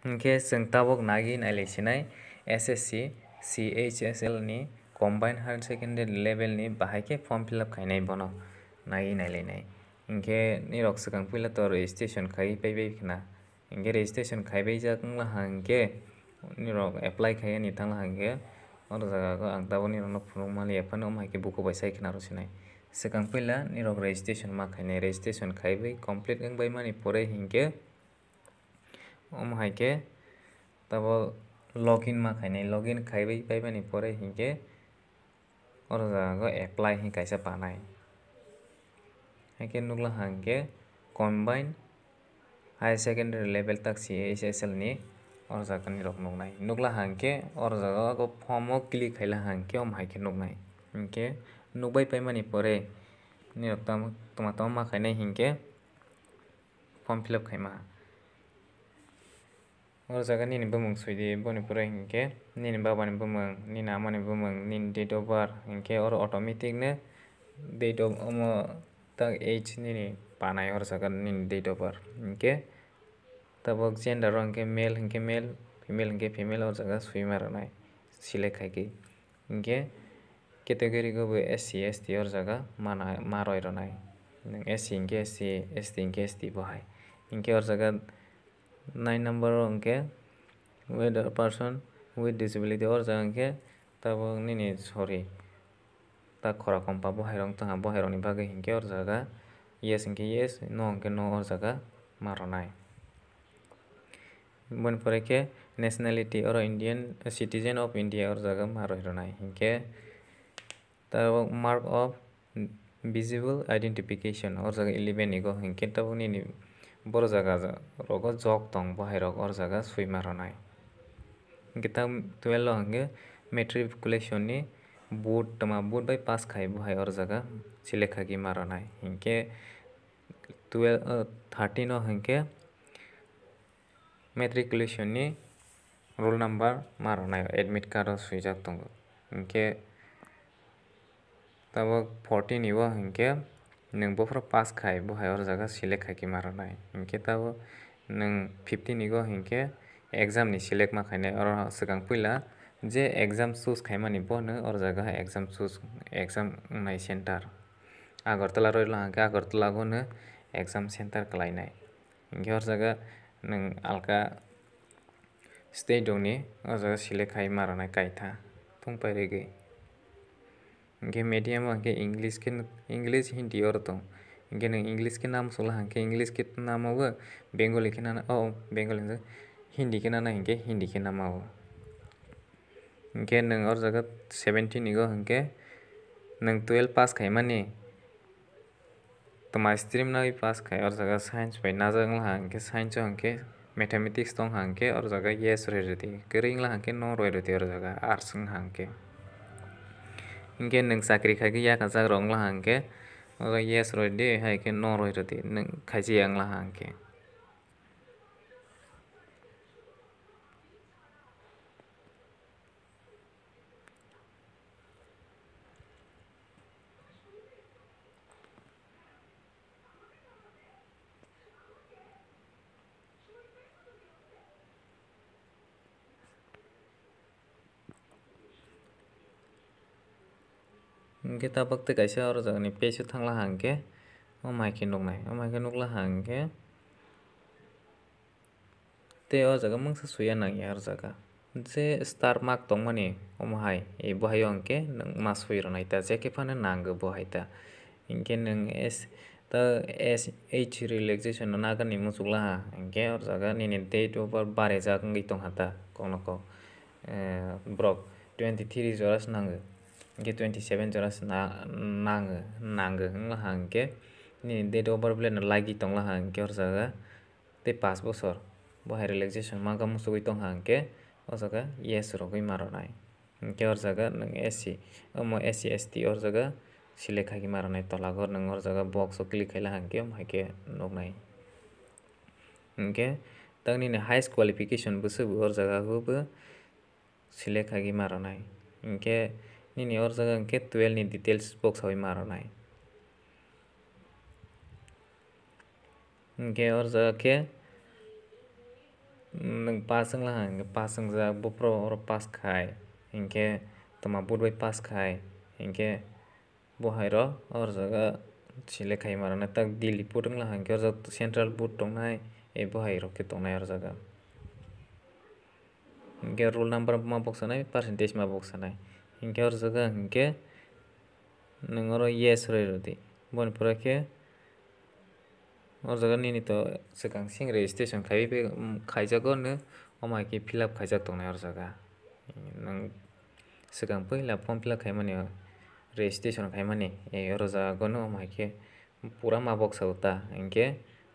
Hingke जों tabok nagi nailaisinai SSC CHSL ni combined higher secondary level ni bahai ke form fill up khainai bono nagi nailainai hingke nirok swkang puila to registration khai paibai khana hingke registration khaibai jak wnglaha hingke nirok apply khai ni tanglaha hingke oro jaga o ang tabuk nirok no phunukmani ephano haike buku bai sai khana ro sinai swkang puila nirok registration ma khainai registration khaibai complete wngbai mani pore hingke omo haike tabo login ma khainai login khaibai paibani pore hingke oro jaga o apply hin kaisa banai haike nuklaha hingke combined higher secondary level tak CHSL ni oro jaga nirok nuknai nuklaha hingke oro jaga o form o click kailaha hingke omo haike nuknai hingke nukbai paimani pore nirok toma toma ma khainai hingke form fill up khaima oro jaga nini bumung suidi boni pore hingke nini baba ni bumung nini ama ni bumung nini date of birth hingke oro automatic no date of omo tak age nini banai oro jaga nini date of birth hingke tabok gender o hingke male hingke male female hingke female oro jaga suima rwnai select khaikhe hingke category ko bo SC ST oro jaga ma roi rwnai SC hingke SC ST hingke ST bahai hingke oro jaga 9 number o hingke with a person with disability oro jaga hingke tabok nini sorry tak khora kompa bohairok tangha bohairok ni bagui hingke oro jaga yes hingke yes no hingke no oro jaga ma ronai boni pore khe nationality oro Indian citizen of India oro jaga ma roi ronai hingke tabok mark of visible identification oro jaga 11 ni go hingke tabok nini boro jaga rogo jog tong bohairok oro jaga suima ronai hingke tam 12 o hingke matriculation ni board toma board bai pass khai bahai oro jaga select khaki ma ronai hingke 13 o hingke matriculation ni roll number ma ronai admit card o suijak tongo hingke tabok 14 ni o hingke nung boforo pass khai bahai oro jaga select khai ma ronai hingke tabok nung 15 ni go hingke exam ni select ma khainai oro swkang puila je exam choose khaimani bono oro jaga exam choose exam wngnai center agartala roila hingke agartala gono exam center khlainai hingke oro jaga nung alka state ni oro jaga select khai ma ronai kaitha tungpai rigui hingke medium o hingke english hindi oro tong hingke nung english ke nam chulaha hingke english ke namo o bengali ke nana bengali hingke hindi ke nana hingke hindi ke nama o hingke nung oro jaga 17 ni go hingke nung 12 pass khaimani toma stream nai pass khai oro jaga science bai najak wnglaha hingke science o hingke mathematics tongha hingke oro jaga yes roi rwdi kwrwi wnglaha hingke no roi rwdi oro jaga arts wngha hingke hingke nung chakri khai yakajak rok wnglaha hingke oro yes roi di haike no roi rwdi nung khaisa wnglaha hingke hingke tabok tei kaisa oro jaga ni page o thanglaha hingke o maike nuknai o maike nuklaha hingke tei o jaga mungsa suya nangya oro jaga je star mark tongmani omo hai bahai o hingke nung ma sui ronai ta jeke phano nango bahai ta hingke nung age relaxation no nagani muchunglaha hingke oro jaga nini date of birth barajak wngui tongha ta kokno kok borok 23 jora se nango hingke 27 jora se nango wnglaha hingke nini date of birth belai no lagi tonglaha hingke oro jaga tei 5 bochor bahai relaxation ma muchugui tongha hingke o jaga yes rogui ma ronai hingke oro jaga nung SC omo SC ST oro jaga select khai ma ronai tola o nung oro jaga box o click kailaha hingke haike nuknai hingke tak nini highest qualification bo subo oro jaga bo select khai ma ronai hingke nini oro jaga hingke 12 ni details box oi ma ronai hingke oro jaga khe nung pass wngla hingke pass wngjak bopro pass khai hingke toma boot bai pass khai hingke bohai ro o jaga select khai mara tak daily boot wngla hingke o jaga central boot tongnai bohai rok ke tongnai o jaga hingke roll number ma boksanai percentage ma boksanai hingke o jaga hingke nung oro yes roi rodi boni pore khe o jaga nini to swkang sing registration khaijago no oma ke fill up khaijak tongnai o jaga nung swkang puila form fill up khaimani registration khaimani oro jaga no oma khe pura ma boksago ta hingke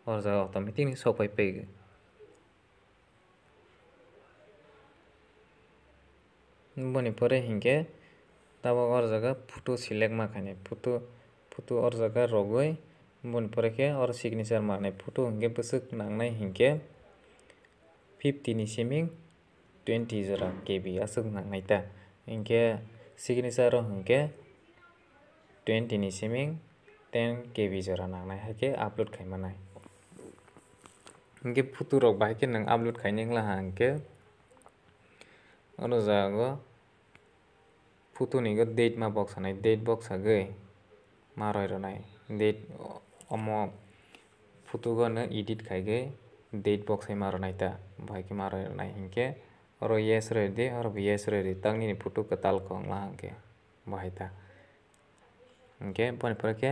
o jaga automatic ni sok pai paigo. Boni pore hingke tabok o jaga photo select ma khainai photo o jaga rogoi boni pore khe oro signature manai photo hingke bwswk nangnai hingke 50 ni siming 20 jora KB aswk nangnai ta hingke signature o hingke 20 ni siming 10 KB jora nangnai haikhe upload khaimanai hingke photo rok bahai khe nung upload khainai wngla hingke oro jaga o photo ni date ma boksanai date boksagoi ma roi ronai date omo photo gano edit khaigoi date boksai ma ronai ta bahai khe ma roi ronai hingke oro yes roi di oro bo yes roi di tak nini photo kwtal ko wngla hingke bahai ta hingke boni pore khe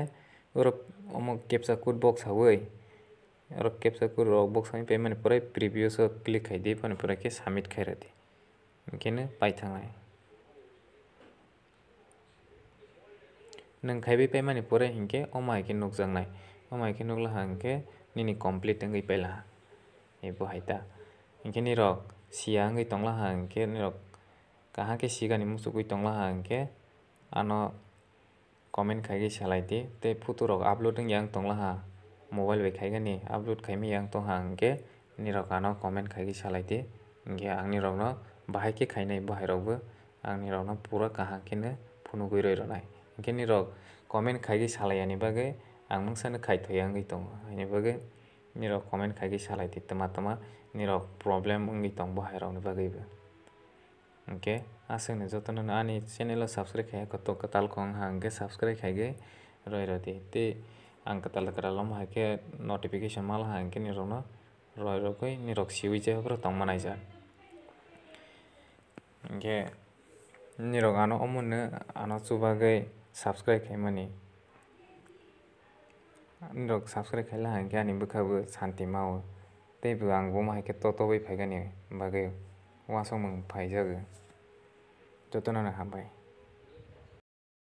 oro omo captcha code boksawoi oro captcha code rok boksawui paimani pore previous o click khai di boni pore khe submit khai rodi hingke no paithangnai. Nung khaibai paimani pore hingke oma hai khe nukjaknai oma hai khe nukla hingke nini complete wngoi paila bahai ta hingke nirok sia wngoi tonglaha hingke nirok kaham khe sikani muchugui tonglaha hingke ano comment khaigoi salai di tei photo rok upload wngya tonglaha mobile bai khaigani upload khaimai yang tongha hingke nirok ano comment khaigoi salai di hingke ang nirok no bahai khe khainai bahai rok bo ang nirok no pura kaham khe no phunugui roi ronai hingke nirok comment khaigoi salaiya ni bagui ang mungsa no khaithoya wngoi tongo haini bagui nirok comment khaigoi salai di toma nirok problem wngoi tong bahai rok ni bagui bo hingke aswk ni jotono no ani channel o subscribe khaiya kotok kwtal ko wngha hingke subscribe khaigoi roi rodi tei ang kwtal kwral o hai khe notification malaha hingke nirok no roi rogoi nirok siwi jephru tongma naijak hingke nirok ano omono ano chubagoi subscribe khaimani nirok subscribe khaila hingke ani bwkha bo santi mau tei bo ang bo hai khe totoboi faigani bagui wasukmung faijago jotono no hambai.